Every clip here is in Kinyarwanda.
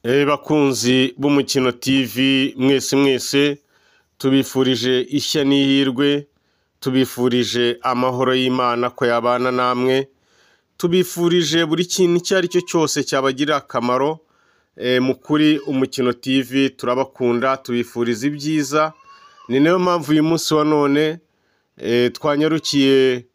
Bakunzi b'umukino TV mwese tubifurije ishya n'ihirwe, tubifurije amahoro y'Imana ko yabana namwe, tubifurije buri kintu icyo ari cyo cyose cyabagirira akamaro. Mu kuri umukino TV turabakunda, tubifuriza ibyiza. Ni nayo mpamvu uyu munsi wa none twanyarukiye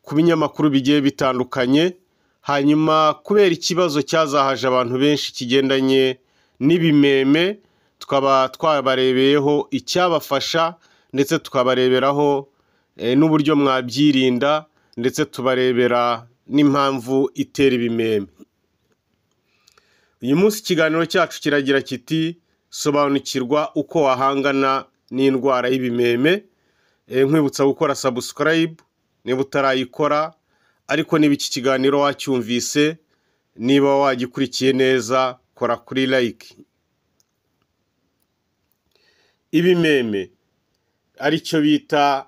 ku binyamakuru bigiye bitandukanye, hanyuma kubera ikibazo cyazahaje abantu benshi kigendanye n'ibimeme, tukaba twabarebeyeho icyabafasha ndetse tukabareberaho n'uburyo mwabyirinda, ndetse tubarebera n'impamvu itera ibimeme. Uyu munsi ikiganiro cyacu kiragira kiti sobanukirwa uko wahangana n'indwara y'ibimeme. Nkwibutsa gukora subscribe niba utarayikora, ariko niba iki kiganiro wacyumvise, niba wagikurikiye neza, kora kuri like. Ibimeme aricyo bita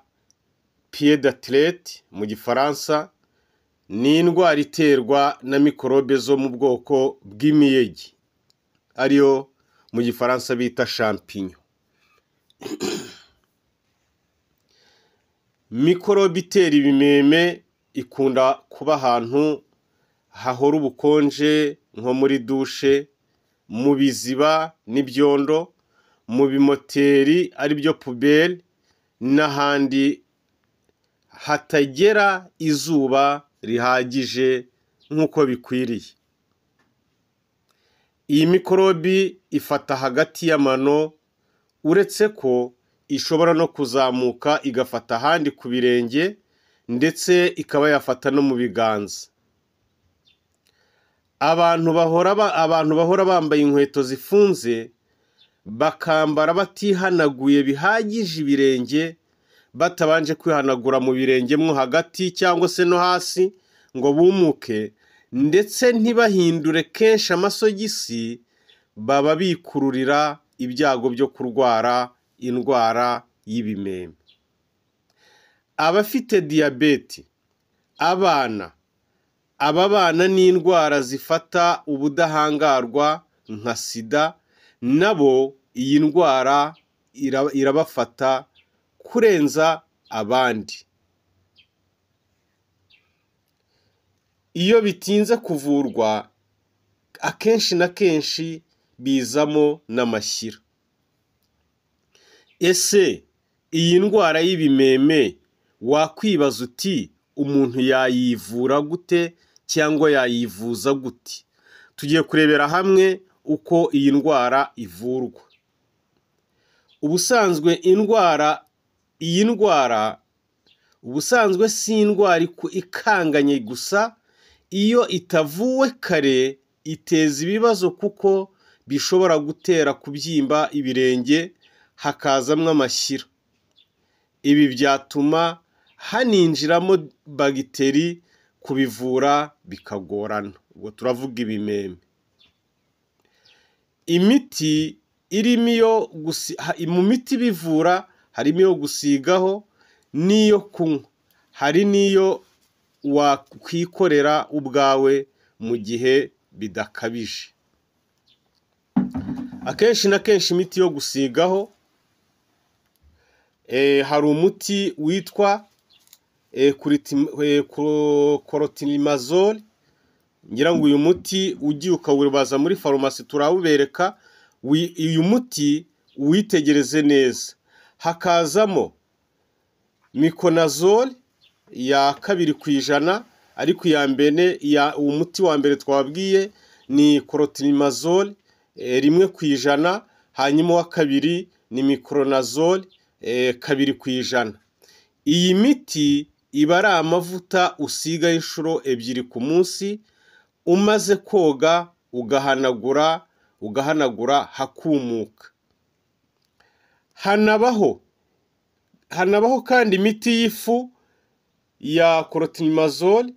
pied d'athlète mu gifaransa, ni indwara iterwa na mikorobe zo mu bwoko bw'imiyegi, ariyo mu gifaransa bita champignon. Mikorobe itera ibimeme ikunda kuba ahantu hahora ubukonje, nko muri dushe, mu biziba n'ibyondo, mu bimoteri ari byo puberi, n'ahandi hatagera izuba rihagije nk'uko bikwiriye. Iyi mikorobi ifata hagati y'amano, uretse ko ishobora no kuzamuka igafata ahandi ku birenge, ndetse ikaba yafata no mu biganza. Abantu bahora bambaye inkweto zifunze, bakambara batihanaguye bihagije ibirenge, batabanje kwihanagura mu birenge mo hagati cyangwa se no hasi ngo bumuke, ndetse ntibahindure kenshi amasogisi, baba bikururira ibyago byo kurwara indwara y'ibimeme. Abafite diyabete, aba bana n'indwara zifata ubudahangarwa nka sida, nabo iyi ndwara irabafata kurenza abandi. Iyo bitinze kuvurwa, akenshi na kenshi bizamo n'amashyira. Ese iyi ndwara y'ibimeme wakwibaza uti umuntu yayivura gute cyangwa yayivuza gute? Tugiye kurebera hamwe uko iyi ndwara ivurwa. Ubusanzwe ubusanzwe si indwara ikanganye gusa, iyo itavuwe kare iteza ibibazo, kuko bishobora gutera kubyimba ibirenge hakazamwo amashyira. Ibi byatuma haninjiramo bagiteri, kubivura bikagorana. Ubwo turavuga ibimeme. Imiti irimo mu miti bivura harimo iyo gusigaho n'iyo kunywa, hari n'iyo wakwikorera ubwawe mu gihe bidakabije. Akenshi na kenshi imiti yo gusigaho, hari umuti witwa clotrimazole. Ngira ngo uyu muti ugiye ukawubaza muri farumasi turawubereka. Uyu muti witegereze neza. Hakazamo miconazole ya 2%, ariko umuti wa mbere twabwiye ni clotrimazole 1%, hanyuma wa kabiri ni micronazole 2%. Iyi miti iba ari amavuta usiga inshuro 2 ku munsi, umaze koga ugahanagura hakumuka. Hanabaho kandi imiti y'ifu ya clotrimazole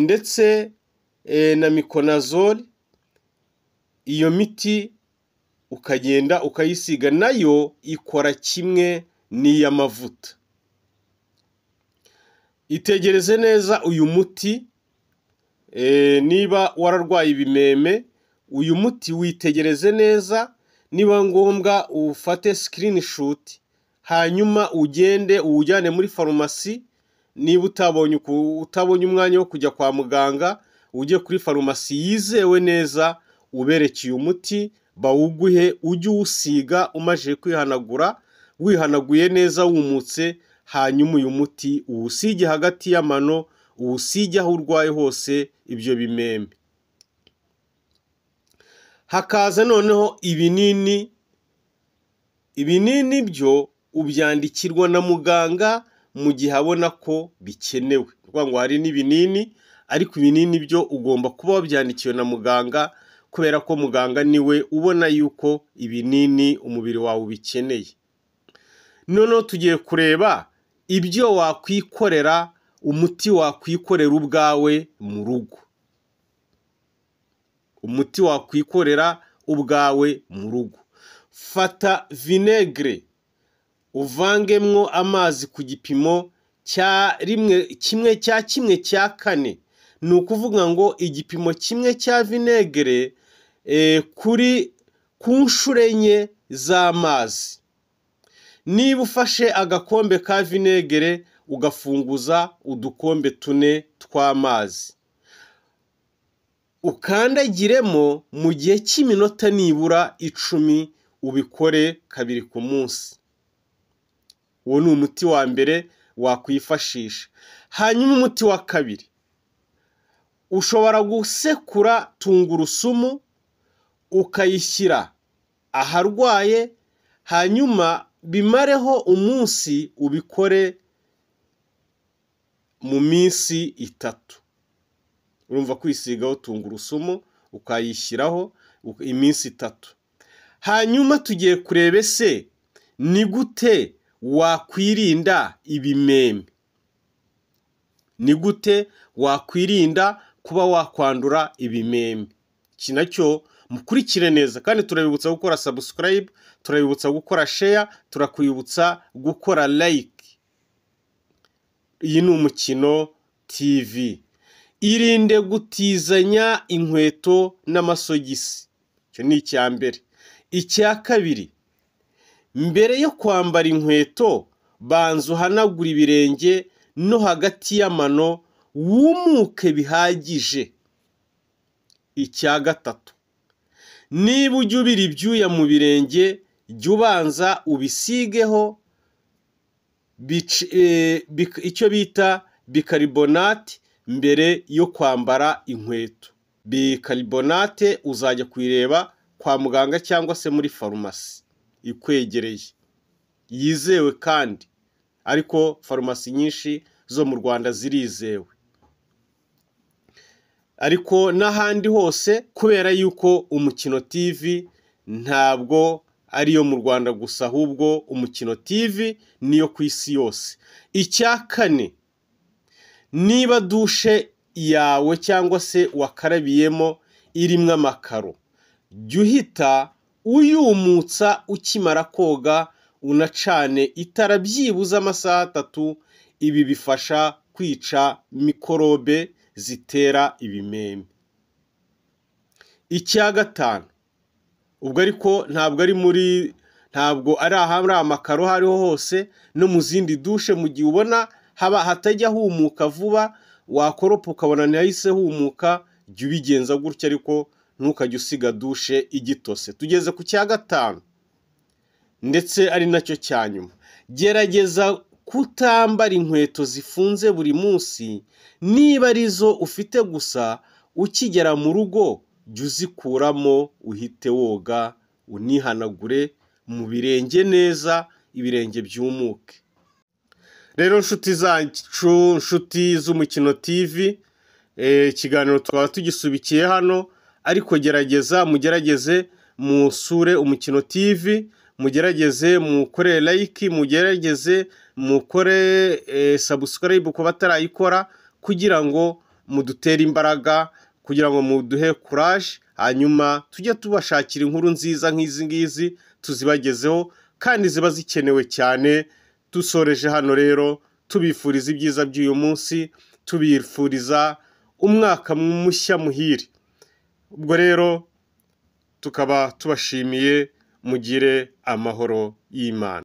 ndetse na miconazole. Iyo miti ukagenda ukayisiga, nayo ikora kimwe n'iy'amavuta. Itegereze neza uyu muti, niba wararwaye ibimeme uyu muti witegereze neza, niba ngombwa ufate screenshot hanyuma ugende uwujyane muri farumasi. Niba utabonye umwanya wo kujya kwa muganga, ujye kuri farumasi yizewe neza, uberekeye umuti bawuguhe, ujye uwusiga umaze kwihanagura, wihanaguye neza wumutse, hanyuma uyu muti uwusige hagati y'amano, uwusige aho urwaye hose ibyo bimeme. Hakaza noneho ibinini. Ibinini byo ubyandikirwa na muganga mu gihe abona ko bikenewe. Kuvuga ngo hari n'ibinini, ariko ibinini byo ugomba kuba wabyandikiwe na muganga, kubera ko muganga niwe ubona yuko ibinini umubiri wawe ubikeneye. Noneho tugiye kureba ibyo wakwikorera, umuti wakwikorera ubwawe mu rugo. Umuti wakwikorera ubwawe mu rugo. Fata vinegere uvangemwo amazi ku gipimo cya kimwe cya kane. Ni ukuvuga ngo igipimo kimwe cya vinegere ku nshuro enye z'amazi. Niba ufashe agakombe ka vinegere ugafunguza udukombe 4 tw'amazi, ukandagiremo mu gihe cy'iminota nibura 10, ubikore 2 ku munsi. Uwo ni umuti wa mbere wakwifashisha. Hanyuma umuti wa kabiri, ushobora gusekura tungurusumu ukayishyira aharwaye, hanyuma bimareho umunsi, ubikore mu minsi 3. Urumva kwisigaho tungurusumu ukayishyiraho iminsi 3. Hanyuma tugiye kurebe se ni gute wakwirinda ibimeme. Ni gute wakwirinda kuba wakwandura ibimeme. Iki nacyo mukurikire neza, kandi turabibutsa gukora subscribe, turabibutsa gukora share, turakwibutsa gukora like. Iyi ni Umukino TV. Irinde gutizanya inkweto n'amasogisi. Icyo ni icya mbere. Icya kabiri, mbere yo kwambara inkweto banza uhanagura ibirenge no hagati y'amano, wumuke bihagije. Icya gatatu, niba ujya ubira ibyuya mu birenge, jya ubanza ubisigeho icyo bita bicarbonate mbere yo kwambara inkweto. Bicarbonate uzajya kuyireba kwa muganga cyangwa se muri farumasi ikwegereye, yizewe kandi, ariko farumasi nyinshi zo mu Rwanda zirizewe. Ariko n'ahandi hose, kubera yuko Umukino TV ntabwo ariyo mu Rwanda gusa, ahubwo Umukino TV niyo ku isi yose. Icya kane, niba dushe yawe cyangwa se wakarabiyemo irimo amakaro, jya uhita uyumutsa ukimara koga, unacane itara byibuze amasaha 3. Ibi bifasha kwica mikorobe zitera ibimeme. Icya gatanu, ubwo ariko ntabwo ari amakaro hariho hose, no mu zindi dushe mu gihe ubona hatajya humuka vuba, wakoropa ukabona ntihahise humuka, jya ubigenza gutya, ariko ntukajya usiga dushe igitose. Tugeze ku cya gatanu, ndetse ari nacyo cya nyuma. Gerageza kutambara inkweto zifunze buri munsi. Niba arizo ufite gusa, ukigera mu rugo jya uzikuramo, uhite woga, unihanagure mu birenge neza, ibirenge byumuke. Rero nshuti zacu, nshuti z'Umukino TV, ikiganiro twaba tugisubikiye hano, ariko mugerageze musure Umukino TV, mugerageze mukore like, mugerageze mukore subscribe ku batarayikora, kugira ngo mudutere imbaraga, kugira ngo muduhe courage, hanyuma tujye tubashakira inkuru nziza nk'izi ngizi tuzibagezeho, kandi ziba zikenewe cyane. Dusoreje hano rero, tubifuriza ibyiza by'uyu munsi, tubifuriza umwaka mushya muhire. Ubwo rero tukaba tubashimiye mugire amahoro y'Imana.